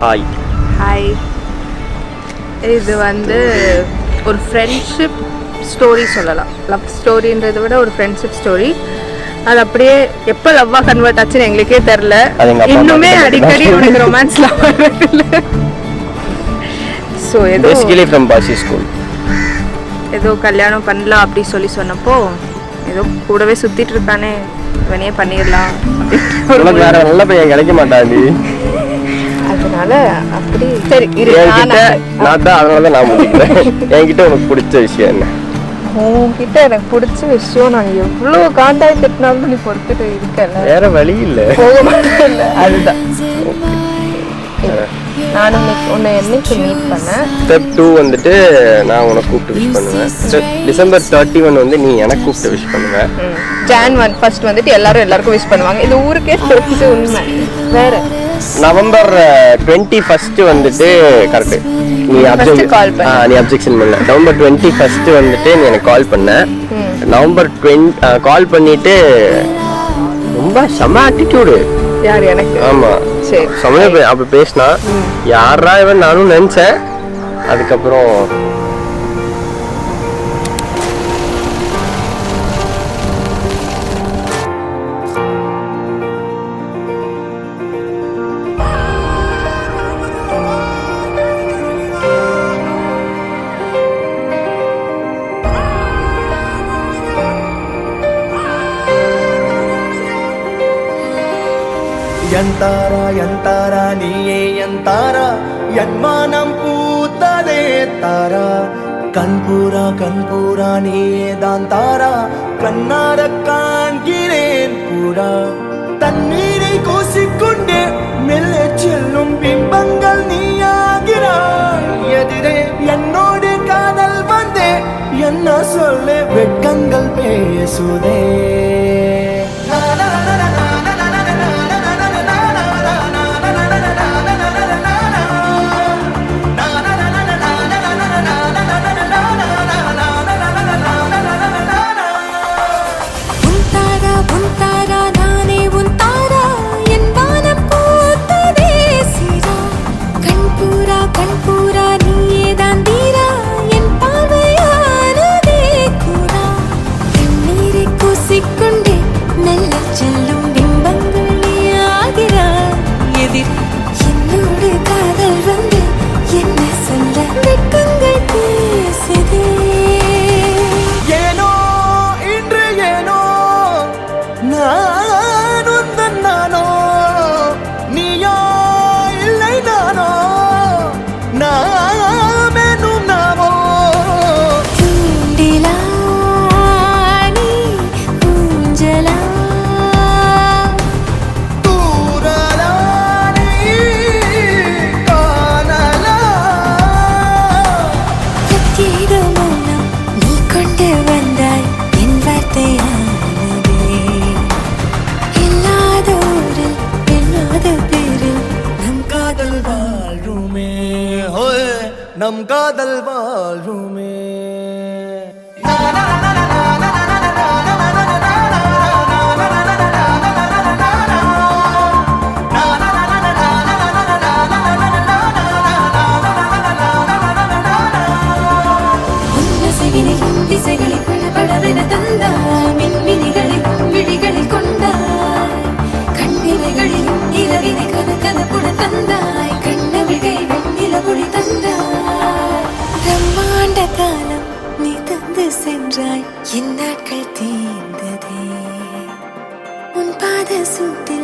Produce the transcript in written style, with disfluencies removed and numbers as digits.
Hi. Hi. இது வந்து ஒரு ஃப்ரெண்ட்ஷிப் ஸ்டோரி சொல்லலாம். லவ் ஸ்டோரின்றதை விட ஒரு ஃப்ரெண்ட்ஷிப் ஸ்டோரி. அது அப்படியே எப்போ லவ்வா கன்வெர்ட் ஆச்சுன்னு எங்களுக்கே தெரில. இன்னுமே அடிக்கடி உனக்கு ரொமான்ஸ்லாம் வரதில்லை. ஸோ ஏதோ பேசிக்கலி ஃப்ரம் பாஷி ஸ்கூல் ஏதோ கல்யாணம் பண்ணலாம் அப்படி சொன்னப்போ ஏதோ கூடவே சுற்றிட்டு இருக்கானே இவனே பண்ணிடலாம் உனக்கு வேற நல்ல பையன் கிடைக்க மாட்டாண்டி. அதனால அப்படி சரி நான் தான் அதனால தான் நான் முடிக்கிறேன். என்கிட்ட உனக்கு பிடிச்ச விஷயம் என்ன? உன்கிட்ட எனக்கு பிடிச்ச விஷயம் நான் எவ்வளோ காண்டாய் திட்டினாலும் நீ பொறுத்துட்டு இருக்கல. வேற வழி இல்லை, போக மாட்டேன். அதுதான் நானும் உன்னை என்னைக்கு மீட் பண்ணேன். ஸ்டெப் 2 வந்துட்டு நான் உனக்கு கூப்பிட்டு விஷ் பண்ணுவேன். டிசம்பர் 31 வந்து நீ எனக்கு கூப்பிட்டு விஷ் பண்ணுவேன். Jan 1 வந்துட்டு எல்லாருக்கும் விஷ் பண்ணுவாங்க. இது ஊருக்கே தெரிஞ்ச உண்மை. வேற நவம்பர் 21 வந்துட்டு கரெக்ட் நீ அப்ஜெக்ஷன் பண்ண. நவம்பர் 21 வந்துட்டு நீ எனக்கு கால் பண்ண. நவம்பர் 20 கால் பண்ணிட்டு ரொம்ப செம ஆட்டிடியூடு. யார் எனக்கு? ஆமா சரி சமயம் அப்ப பேசினா யாரா இவன் நானும் நினைச்சேன். அதுக்கப்புறம் ಎಂತಾರ ಎಂತಾರ ನೀಯೇ ಎಂತಾರ ಯನ್ಮಾನಂ பூத்ததே தாரா கண்பூரா நீயே தான் தாரா கண்ணார காண்கிறேன் பூரா தண்ணீரை கூசிக்கொண்டே மெல்ல செல்லும் பிம்பங்கள் நீயாகிறாய் எதிரே என்னோடு காதல் வந்தே என்ன சொல்ல வெட்கங்கள் பேசுதே நம் காதல் வாழ்வுமே. திசைகளை படபடவென தந்தாய் மின்மினிகளில் விழிகளில் கொண்டாய் கண்ணிலைகளில் இரவினை கதகதப்புட தந்தாய் கண்ணவிகை வெண்ணிலவொளி தந்தாய் பிரம்மாண்ட காலம் நீ தந்து சென்றாய் என் நாட்கள் தீர்ந்ததே உன் பாத சூட்டி